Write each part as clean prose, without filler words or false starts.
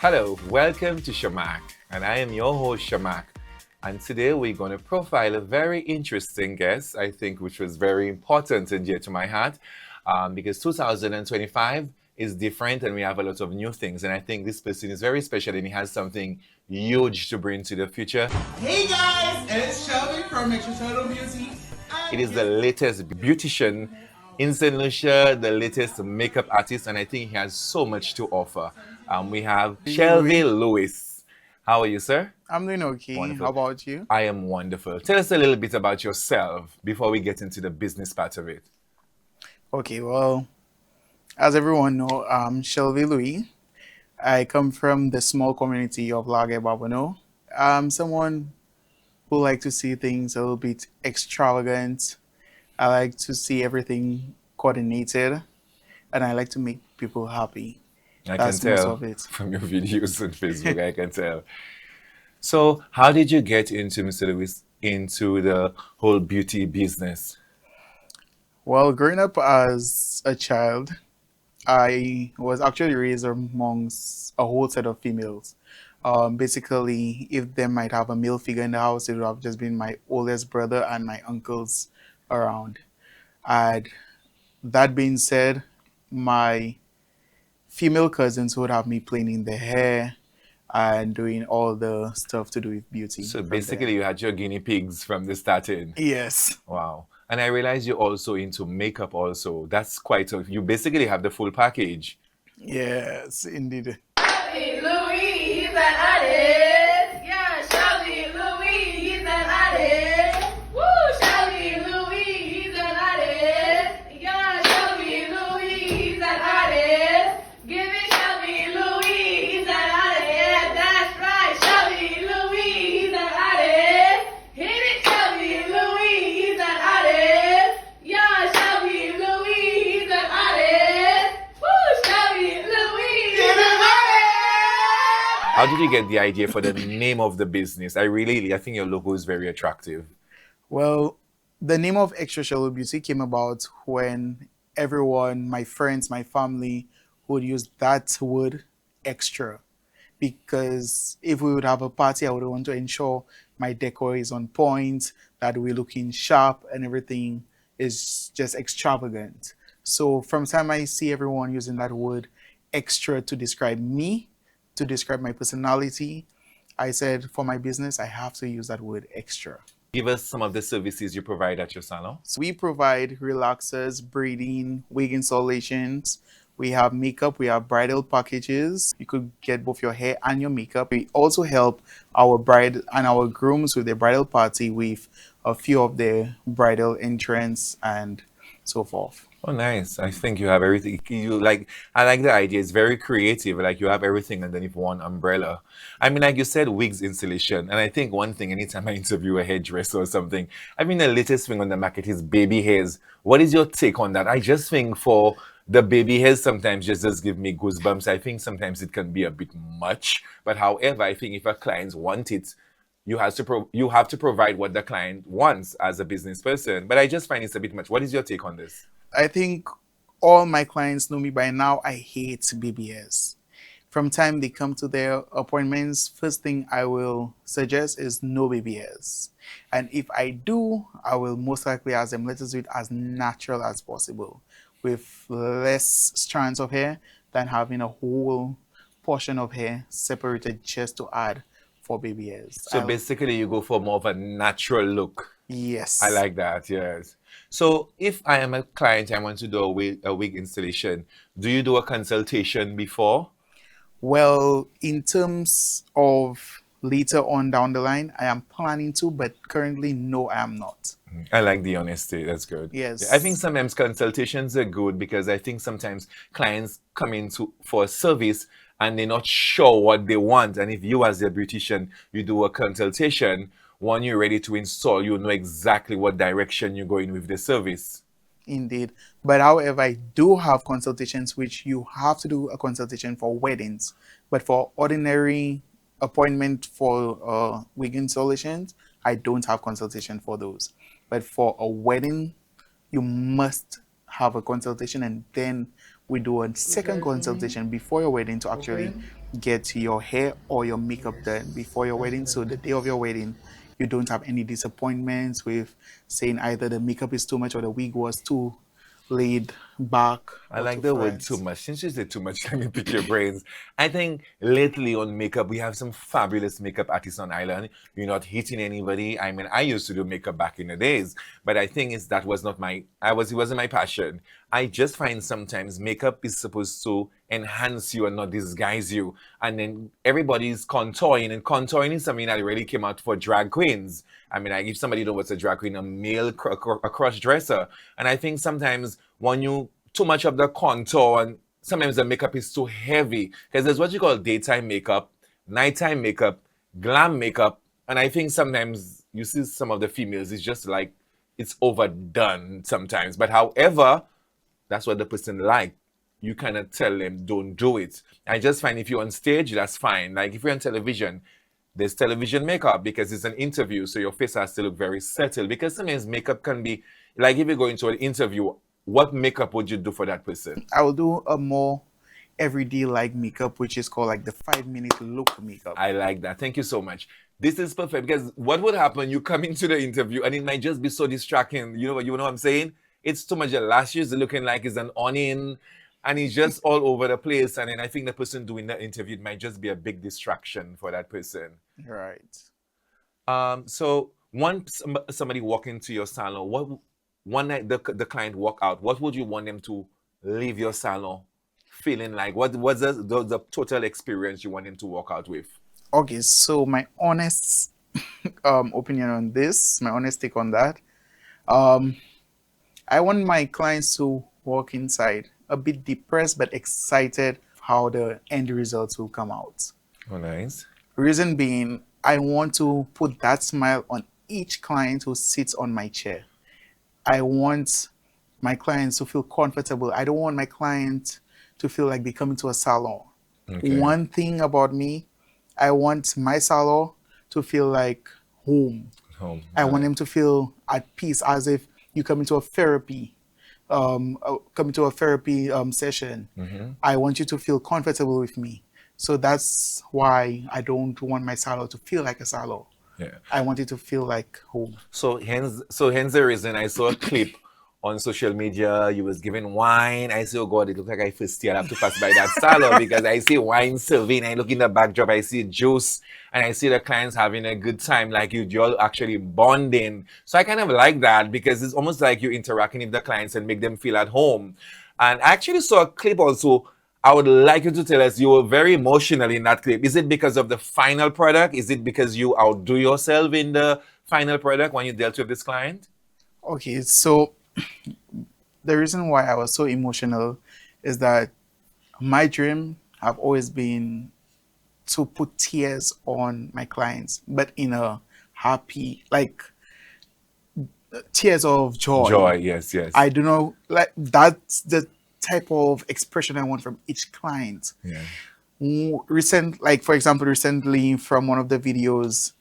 Hello, welcome to Sharmark, and I am your host Sharmark. And today we're going to profile a very interesting guest, I think, which was very important and dear to my heart, because 2025 is different and we have a lot of new things. And I think this person is very special and he has something huge to bring to the future. Hey guys, it's Chelvie from Total Beauty. It is the latest beautician in St. Lucia, the latest makeup artist, and I think he has so much to offer. We have Chelvie Louis. How are you, sir? I'm doing okay. Wonderful. How about you? I am wonderful. Tell us a little bit about yourself before we get into the business part of it. Okay, well, as everyone know, I'm Chelvie Louis. I come from the small community of Lage Babano. I'm someone who like to see things a little bit extravagant. I like to see everything coordinated, and I like to make people happy. I That's can most tell of it. from your videos on Facebook, I can tell. So, how did you get into Mr. Lewis into the whole beauty business? Well, growing up as a child, I was actually raised amongst a whole set of females. Basically, if they might have a male figure in the house, it would have just been my oldest brother and my uncles around. And that being said, my female cousins would have me playing in the hair and doing all the stuff to do with beauty So from there. basically, you had your guinea pigs from the starting. Yes. Wow. And I realize you're also into makeup also. That's quite you basically have the full package. Yes, indeed. Chelvie Louis, he's an artist. Yeah, Chelvie Louis, he's an artist. Woo, Chelvie Louis, he's an artist. Yeah, Chelvie Louis, he's an artist. Give it Chelvie Louis, he's an artist. That's right, Chelvie Louis, he's an artist. Hit it, Chelvie Louis, he's an artist. Yeah, Chelvie Louis, he's an artist. Woo, Chelvie Louis, he's an artist. How did you get the idea for the name of the business? I think your logo is very attractive. Well, the name of Extra Shallow Beauty came about when everyone, my friends, my family, would use that word extra. Because if we would have a party, I would want to ensure my decor is on point, that we're looking sharp, and everything is just extravagant. So from time I see everyone using that word extra to describe me, to describe my personality, I said for my business, I have to use that word extra. Give us some of the services you provide at your salon. So we provide relaxers, braiding, wig installations. We have makeup, we have bridal packages. You could get both your hair and your makeup. We also help our bride and our grooms with their bridal party with a few of their bridal entrance and so forth. Oh, nice. I think you have everything. I like the idea. It's very creative. Like you have everything underneath one umbrella. I mean, like you said, wigs installation. And I think one thing, anytime I interview a hairdresser or something, I mean, the latest thing on the market is baby hairs. What is your take on that? I just think for the baby hairs sometimes just does give me goosebumps. I think sometimes it can be a bit much. But however, I think if a client want it, you have to provide what the client wants as a business person. But I just find it's a bit much. What is your take on this? I think all my clients know me by now. I hate BBS. From time they come to their appointments, first thing I will suggest is no BBS. And if I do, I will most likely ask them, let us do it as natural as possible, with less strands of hair than having a whole portion of hair separated just to add for BBS. So basically, you go for more of a natural look. Yes. I like that, yes. So if I am a client, I want to do a wig installation, do you do a consultation before? Well, in terms of later on down the line, I am planning to, but currently, no, I am not. I like the honesty. That's good. Yes. I think sometimes consultations are good because I think sometimes clients come in for a service and they're not sure what they want. And if you, as their beautician, you do a consultation, when you're ready to install, you know exactly what direction you're going with the service. Indeed. But however, I do have consultations which you have to do a consultation for weddings. But for ordinary appointment for wig installations, I don't have consultation for those. But for a wedding, you must have a consultation, and then We do a second consultation before your wedding to actually get your hair or your makeup done before your wedding. So the day of your wedding, you don't have any disappointments with saying either the makeup is too much or the wig was too laid back I or like too the word too front. much. Since you said too much, let me pick your brains. I think lately on makeup, we have some fabulous makeup artists on island. You're not hitting anybody. I mean, I used to do makeup back in the days, but I think is that was not my. It wasn't my passion. I just find sometimes makeup is supposed to enhance you and not disguise you. And then everybody's contouring, and contouring is something that really came out for drag queens. I mean, like if somebody knows what's a drag queen, a male a cross dresser, and I think sometimes when you too much of the contour and sometimes the makeup is too heavy because there's what you call daytime makeup, nighttime makeup, glam makeup, and I think sometimes you see some of the females it's just like it's overdone sometimes. But however, that's what the person like. You kind of tell them don't do it. I just find if you're on stage, that's fine. Like if you're on television, there's television makeup because it's an interview, so your face has to look very settled. Because sometimes makeup can be like if you go into an interview, what makeup would you do for that person? I will do a more everyday like makeup, which is called like the 5 minute look makeup. I like that. Thank you so much. This is perfect because what would happen? You come into the interview and it might just be so distracting. You know what I'm saying? It's too much. The last year's looking like it's an onion, and it's just all over the place. And then I think the person doing the interview it might just be a big distraction for that person. Right. So once somebody walk into your salon, what one night the client walk out, what would you want them to leave your salon feeling like? What's the total experience you want them to walk out with? Okay, so my honest opinion on this, my honest take on that. Um, I want my clients to walk inside a bit depressed but excited how the end results will come out. Oh, nice. Reason being, I want to put that smile on each client who sits on my chair. I want my clients to feel comfortable. I don't want my client to feel like they come into a salon. Okay. One thing about me, I want my salon to feel like home. Home. I want them to feel at peace as if you come into a therapy, session. I want you to feel comfortable with me. So that's why I don't want my salon to feel like a salon. Yeah. I want it to feel like home. So hence the reason I saw a clip on social media. You was giving wine. I say, oh God, it look like I first still have to pass by that salon because I see wine serving. I look in the backdrop, I see juice, and I see the clients having a good time. Like you're actually bonding. So I kind of like that because it's almost like you're interacting with the clients and make them feel at home. And I actually saw a clip also. I would like you to tell us you were very emotional in that clip. Is it because of the final product? Is it because you outdo yourself in the final product when you dealt with this client? Okay, so the reason why I was so emotional is that my dream have always been to put tears on my clients, but in a happy, like tears of Joy, joy. yes, yes. I do not like that's the type of expression I want from each client. Yeah. Like for example, recently from one of the videos,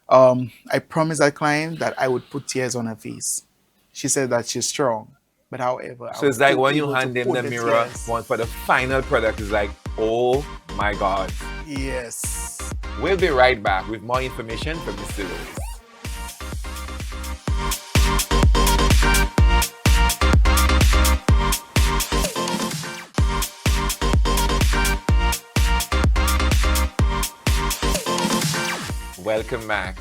I promised that client that I would put tears on her face. She said that she's strong, but however, I So was it's like still when you able to hand them put the the mirror tears. one for the final product, it's like, oh my God. Yes. We'll be right back with more information from Mr. Louis. Welcome back.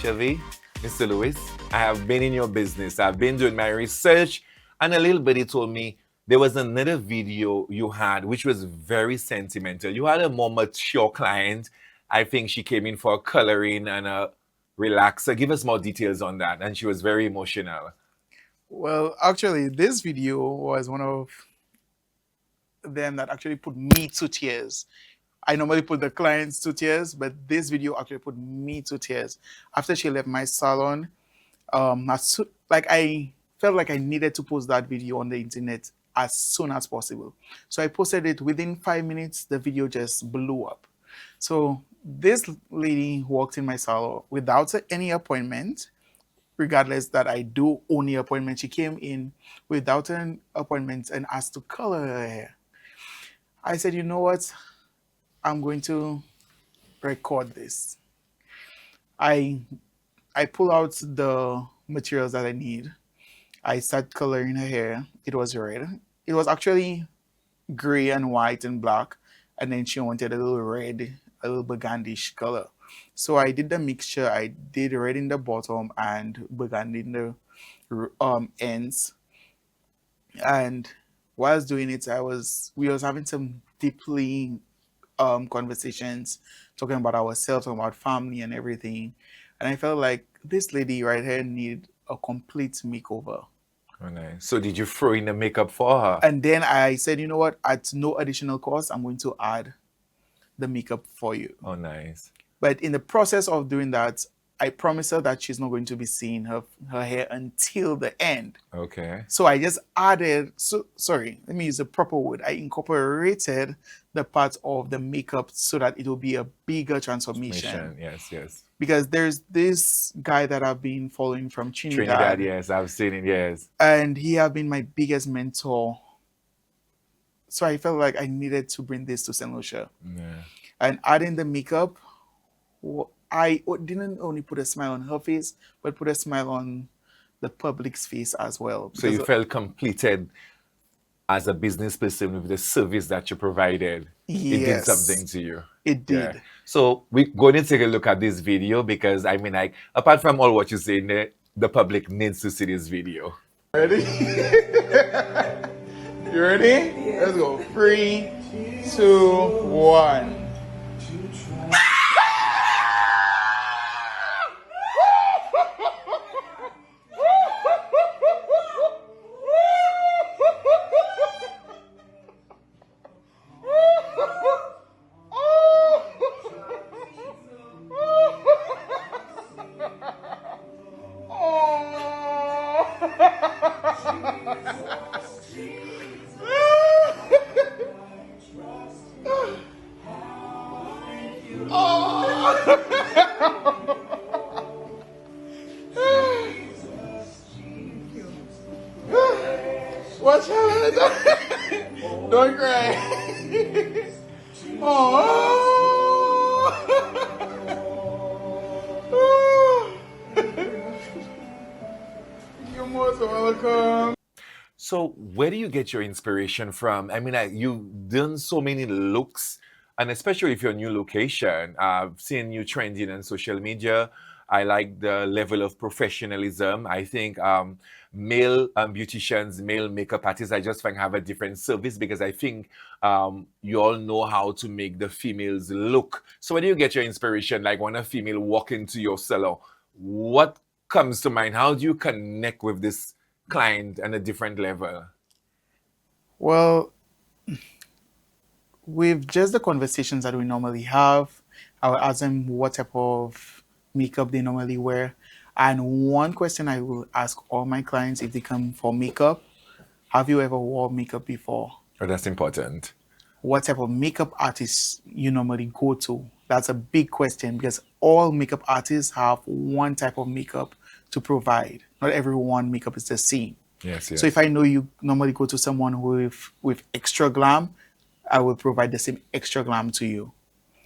Chelvie, Mr. Louis, I have been in your business. I've been doing my research, and a little bit he told me there was another video you had which was very sentimental. You had a more mature client. I think she came in for a coloring and a relaxer. Give us more details on that. And she was very emotional. Well, actually, this video was one of them that actually put me to tears. I normally put the clients to tears, but this video actually put me to tears. After she left my salon, like I felt like I needed to post that video on the internet as soon as possible. So I posted it within 5 minutes. The video just blew up. So this lady walked in my salon without any appointment, regardless that I do only appointment. She came in without an appointment and asked to color her hair. I said, you know what? I'm going to record this. I I pull out the materials that I need. I start coloring her hair. It was red. It was actually gray and white and black, and then she wanted a little red, a little burgundish color. So I did the mixture. I did red in the bottom and burgundy in the ends. And while I was doing it, we was having some deeply conversations, talking about ourselves, talking about family and everything. And I felt like this lady right here needed a complete makeover. Oh, nice. So did you throw in the makeup for her? And then I said, you know what? At no additional cost, I'm going to add the makeup for you. Oh, nice. But in the process of doing that, I promised her that she's not going to be seeing her hair until the end. Okay. So I just added, so sorry, let me use the proper word. I incorporated the parts of the makeup so that it will be a bigger transformation. Mission. Yes, yes. Because there's this guy that I've been following from Trinidad, yes, I've seen it, yes. and he have been my biggest mentor. So I felt like I needed to bring this to St. Lucia. Yeah. And adding the makeup, I didn't only put a smile on her face, but put a smile on the public's face as well. So you Because felt completed as a business person with the service that you provided. It did yes, something to you. it Yeah. did. So we're going to take a look at this video because I mean, like, apart from all what you say, the public needs to see this video. Ready? You ready? Let's go. 3, 2, 1. Watch out! Don't cry. Oh. You're most welcome. So where do you get your inspiration from? I mean, you've done so many looks, and especially if you're a new location, I've seen you trending on social media. I like the level of professionalism. I think male beauticians, male makeup artists, I just find have a different service because I think you all know how to make the females look. So where do you get your inspiration? Like when a female walk into your salon, what comes to mind? How do you connect with this client on a different level? Well, with just the conversations that we normally have, I will ask them what type of makeup they normally wear. And one question I will ask all my clients if they come for makeup, have you ever wore makeup before? Oh, that's important. What type of makeup artists you normally go to? That's a big question because all makeup artists have one type of makeup to provide. Not everyone makeup is the same. Yes, yes. So if I know you normally go to someone with extra glam, I will provide the same extra glam to you.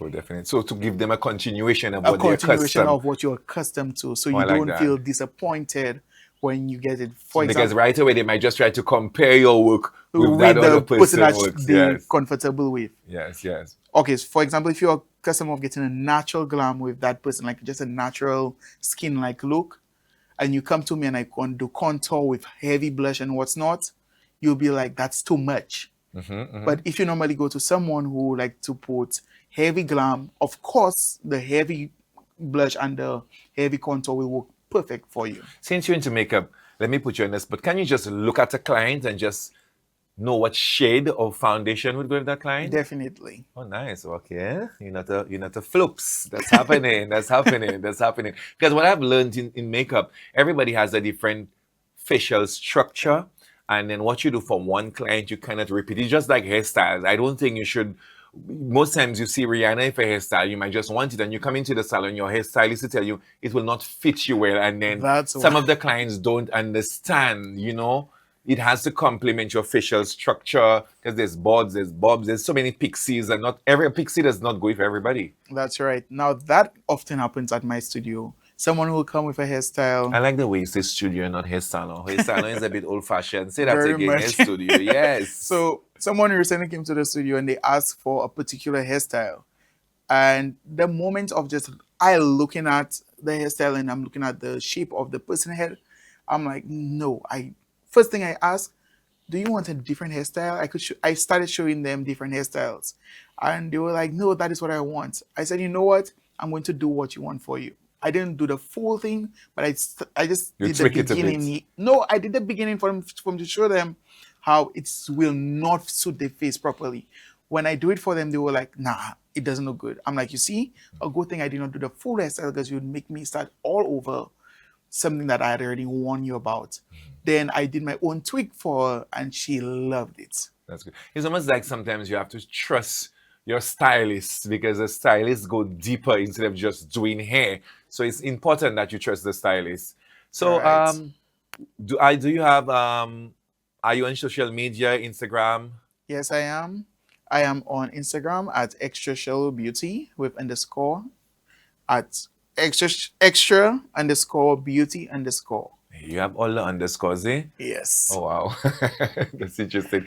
Oh, definitely. So to give them a continuation of A what they're continuation accustomed. of what you're accustomed to, so Oh, you I like don't that. feel disappointed when you get it. For Because example, right away they might just try to compare your work with that with other the person that works. they're Yes, comfortable with. yes, yes. Okay, so for example, if you're accustomed of getting a natural glam with that person, like just a natural skin-like look, and you come to me and I can do contour with heavy blush and what's not, you'll be like, that's too much. But if you normally go to someone who like to put heavy glam, of course, the heavy blush and the heavy contour will work perfect for you. Since you're into makeup, let me put you on this, but can you just look at a client and just know what shade of foundation would go with that client? Definitely. Oh, nice. Okay. You're not a floops. That's happening. That's happening. That's happening. Because what I've learned in makeup, everybody has a different facial structure. And then what you do for one client, you cannot repeat. It's just like hairstyles. I don't think you should. Most times you see Rihanna if a hairstyle, you might just want it, and you come into the salon, your hairstylist will tell you it will not fit you well, and then That's some why. of the clients don't understand. it has to complement your facial structure because there's bods, there's bobs, there's so many pixies, and not every pixie does not go with everybody. That's right. Now that often happens at my studio. Someone will come with a I hairstyle. like the way you say studio, not hair salon. Hair salon is a bit old fashioned. Say that Very again. Hair much. studio, yes. So someone recently came to the studio and they asked for a particular hairstyle. And the moment of just I looking at the hairstyle and I'm looking at the shape of the person head, I'm like, no. I first thing I ask, do you want a different hairstyle? I started showing them different hairstyles, and they were like, no, that is what I want. I said, you know what? I'm going to do what you want for you. I didn't do the full thing, but I just You did the tweak it a bit. beginning. No, I did the beginning for them to show them how it will not suit their face properly. When I do it for them, they were like, nah, it doesn't look good. I'm like, you see, a good thing I did not do the full hairstyle because you would make me start all over something that I had already warned you about. Then I did my own tweak for her and she loved it. That's good. It's almost like sometimes you have to trust your stylist because the stylists go deeper instead of just doing hair. So it's important that you trust the stylist. So Right. do you have are you on social media, Instagram? Yes, I am. I am on Instagram at extra shallow beauty with underscore at extra underscore beauty underscore. You have all the underscores, eh? Yes. Oh wow. That's interesting.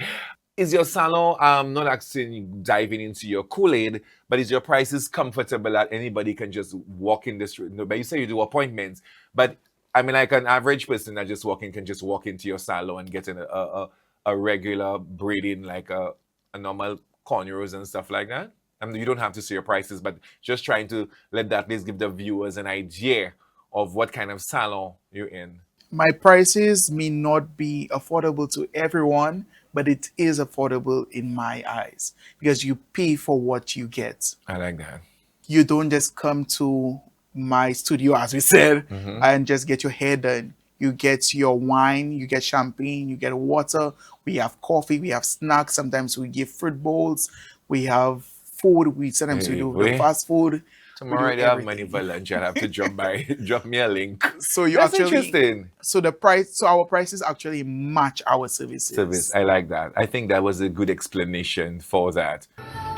Is your salon not actually diving into your Kool-Aid, but is your prices comfortable that anybody can just walk in the street? No, but you say you do appointments, but I mean like an average person that just walk in can just walk into your salon and get in a regular braiding like a normal cornrows and stuff like that. I mean you don't have to see your prices, but just trying to let that at least give the viewers an idea of what kind of salon you're in. My prices may not be affordable to everyone, but it is affordable in my eyes because you pay for what you get. I like that. You don't just come to my studio, as we said, Mm-hmm. and just get your hair done. You get your wine, you get champagne, you get water. We have coffee, we have snacks. Sometimes we give fruit bowls. We have food. We sometimes we Hey, do the wait. fast food. We Tomorrow do I don't have money everything. for lunch. I'll have to drop by drop me a link. So you That's actually, interesting. so the price, so our prices actually match our Service. services. I like that. I think that was a good explanation for that.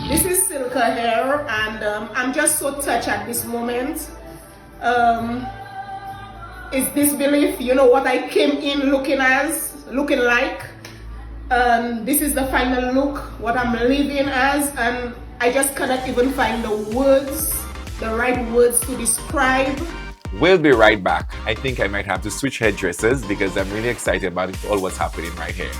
This is Silka here, and I'm just so touched at this moment. Um, it's disbelief. You know what I came in looking like. This is the final look, what I'm leaving as, and I just cannot even find the right words to describe. We'll be right back. I think I might have to switch hairdressers because I'm really excited about all what's happening right here.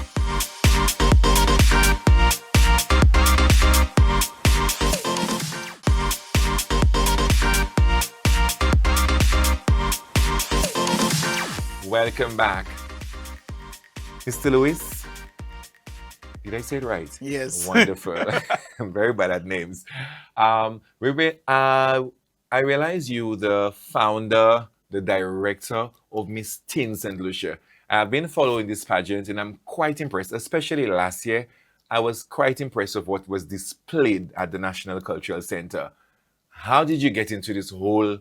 Welcome back. Mr. Louis, did I say it right? Yes. Wonderful. I'm very bad at names. I realize you, the founder, the director of Miss Teen St. Lucia. I've been following this pageant and I'm quite impressed, especially last year. I was quite impressed with what was displayed at the National Cultural Center. How did you get into this whole?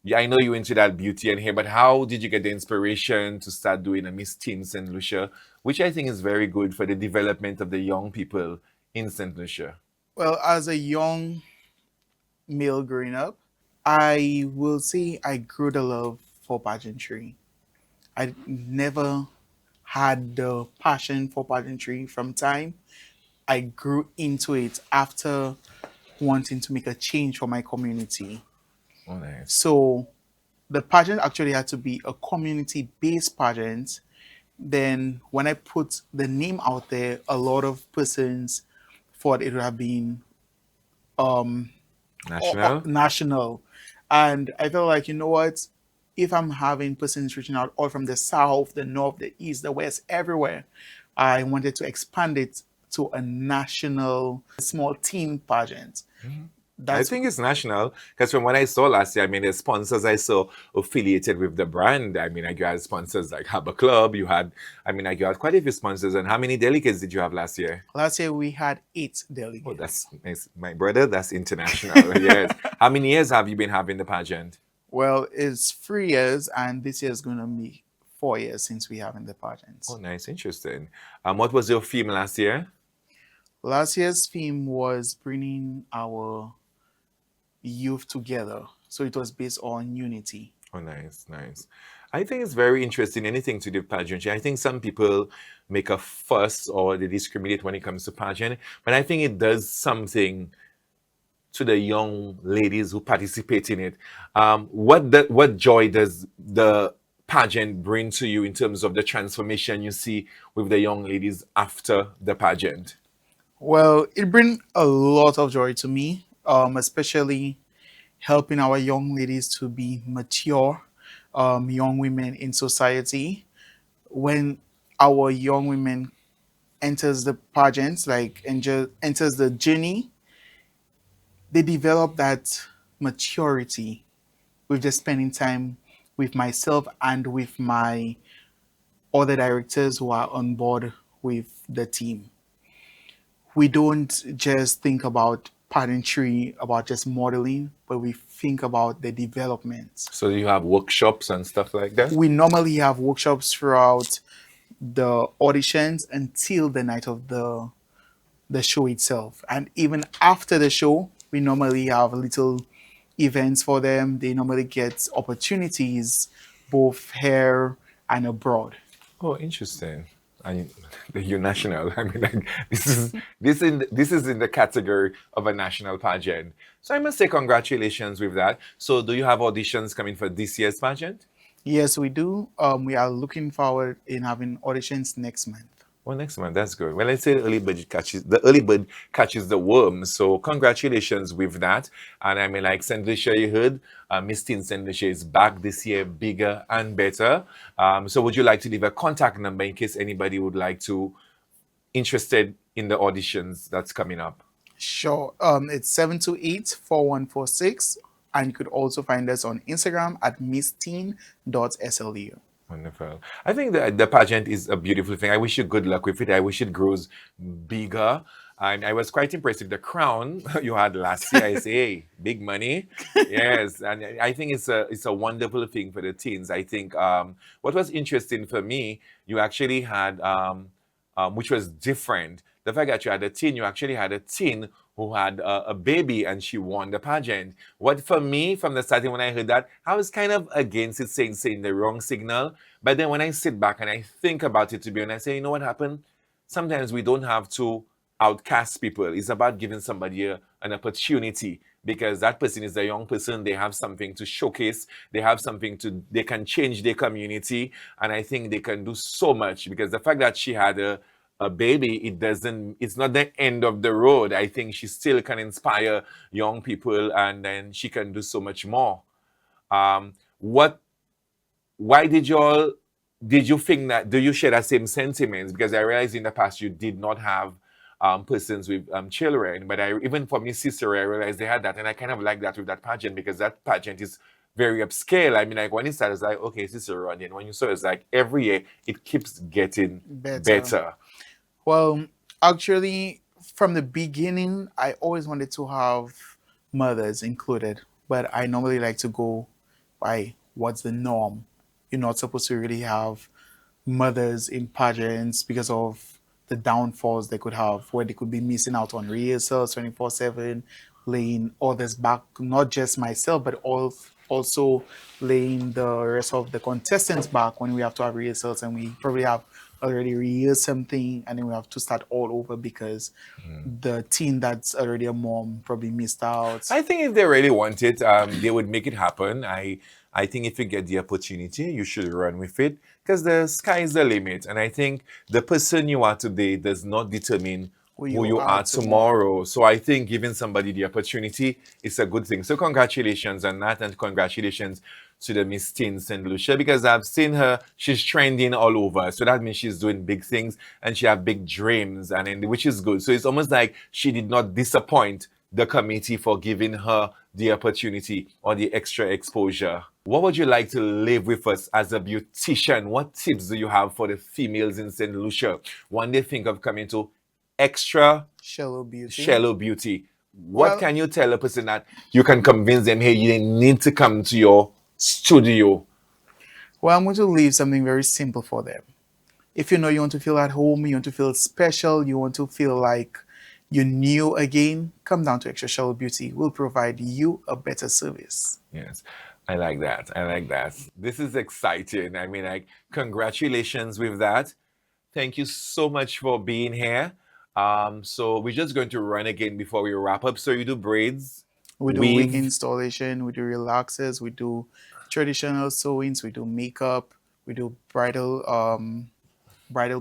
Yeah, I know you into that beauty and hair, but how did you get the inspiration to start doing a Miss Teen St. Lucia, which I think is very good for the development of the young people in St. Lucia? Well, as a young male growing up, I will say I grew the love for pageantry. I never had the passion for pageantry from time. I grew into it after wanting to make a change for my community. Oh, nice. So the pageant actually had to be a community based pageant. Then when I put the name out there, a lot of persons thought it would have been National? national. And I felt like, you know what? If I'm having persons reaching out all from the south, the north, the east, the west, everywhere, I wanted to expand it to a national small team pageant. I That's think it's national because from what I saw last year, I mean, the sponsors I saw affiliated with the brand. I mean, like you had sponsors like Harbor Club. You had, I mean, like you had quite a few sponsors. And how many delegates did you have last year? last year we had 8 Oh, delegates. that's nice. My brother, that's international. Yes. How many years have you been having the pageant? Well, it's 3 years, and this year is going to be 4 years since we have in the Oh, pageants. nice, interesting. What was your theme last year? Last year's theme was bringing our youth together. So it was based on unity. Oh, nice, nice. I think it's very interesting. Anything to do with pageantry. I think some people make a fuss or they discriminate when it comes to pageant, but I think it does something to the young ladies who participate in it. What joy does the pageant bring to you in terms of the transformation you see with the young ladies after the pageant? Well, it brings a lot of joy to me, especially helping our young ladies to be mature, young women in society. When our young women enters the pageants, like enters the journey, they develop that maturity with just spending time with myself and with my other directors who are on board with the team. We don't just think about pageantry, about just modeling, but we think about the development. So you have workshops and stuff like that? We normally have workshops throughout the auditions until the night of the show itself. And even after the show, we normally have little events for them. They normally get opportunities both here and abroad. Oh, interesting. I you're national. I mean, like this is in the category of a national pageant. So I must say congratulations with that. So do you have auditions coming for this year's pageant? Yes, we do. We are looking forward in having auditions next month. Well, next month, that's good. Well, let's say the early bird catches the worm. So congratulations with that. And I mean, like Saint Lucia, you heard, Miss Teen Saint Lucia is back this year, bigger and better. So would you like to leave a contact number in case anybody would like to interested in the auditions that's coming up? Sure. It's 728-4146. And you could also find us on Instagram at missteen.slu. Wonderful. I think that the pageant is a beautiful thing. I wish you good luck with it. I wish it grows bigger. And I was quite impressed with the crown you had last year. I say, hey, big money. Yes. And I think it's a wonderful thing for the teens. I think what was interesting for me, you actually had which was different. The fact that you actually had a teen who had a baby and she won the pageant. What for me, from the starting when I heard that, I was kind of against it, saying the wrong signal. But then when I sit back and I think about it, to be honest, I say, you know what happened? Sometimes we don't have to outcast people. It's about giving somebody an opportunity because that person is a young person. They have something to showcase. They can change their community. And I think they can do so much because the fact that she had a baby, it's not the end of the road. I think she still can inspire young people and then she can do so much more. What why did you think that do you share that same sentiments? Because I realized in the past you did not have persons with children, but I even for me sister I realized they had that, and I kind of like that with that pageant because that pageant is very upscale. I mean, like when it started, it's like okay, sister running. When you saw it's like every year it keeps getting Better. better. Well, actually, from the beginning, I always wanted to have mothers included, but I normally like to go by what's the norm. You're not supposed to really have mothers in pageants because of the downfalls they could have, where they could be missing out on rehearsals 24/7, laying others back, not just myself, but also laying the rest of the contestants back when we have to have rehearsals and we probably have already rehearsed something and then we have to start all over because the teen that's already a mom probably missed out. I think if they really want it, they would make it happen. I think if you get the opportunity, you should run with it because the sky is the limit. And I think the person you are today does not determine Who who you you are are tomorrow. tomorrow. So I think giving somebody the opportunity is a good thing. So congratulations on that, and congratulations to the Miss Teen St. Lucia because I've seen her. She's trending all over. So that means she's doing big things and she have big dreams, which is good. So it's almost like she did not disappoint the committee for giving her the opportunity or the extra exposure. What would you like to leave with us as a beautician? What tips do you have for the females in St. Lucia when they think of coming to extra Shallow beauty. shallow beauty? What Well, can you tell a person that you can convince them, hey, you need to come to your studio? Well, I'm going to leave something very simple for them. If you know you want to feel at home, you want to feel special, you want to feel like you're new again, come down to Extra Shower Beauty. We'll provide you a better service. Yes, I like that. I like that. This is exciting. I mean, like, congratulations with that. Thank you so much for being here. So we're just going to run again before we wrap up. So you do braids, We do wig weave. installation, we do relaxers, we do traditional sewings, we do makeup, we do bridal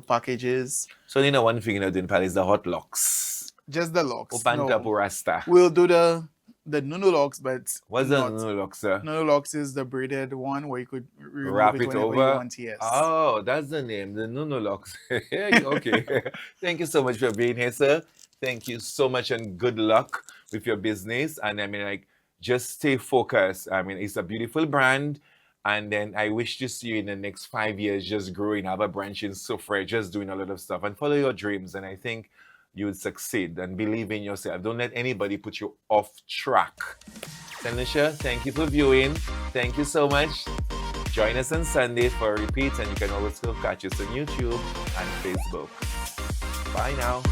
packages. So you know one thing you know doing pal is the hot locks. Just the locks. Open top No. or rasta. We'll do the Nunu locks, but What's the not. no locks, sir? Nunu locks is the braided one where you could remove Wrap it it whenever you over. want. Yes. Oh, that's the name, the Nuno locks. Okay. Thank you so much for being here, sir. Thank you so much and good luck with your business. And I mean, like, just stay focused. I mean, it's a beautiful brand. And then I wish to see you in the next 5 years just growing, have a branch in Suffolk, just doing a lot of stuff and follow your dreams. And I think you would succeed and believe in yourself. Don't let anybody put you off track. Tanisha, thank you for viewing. Thank you so much. Join us on Sunday for a repeat, and you can always still catch us on YouTube and Facebook. Bye now.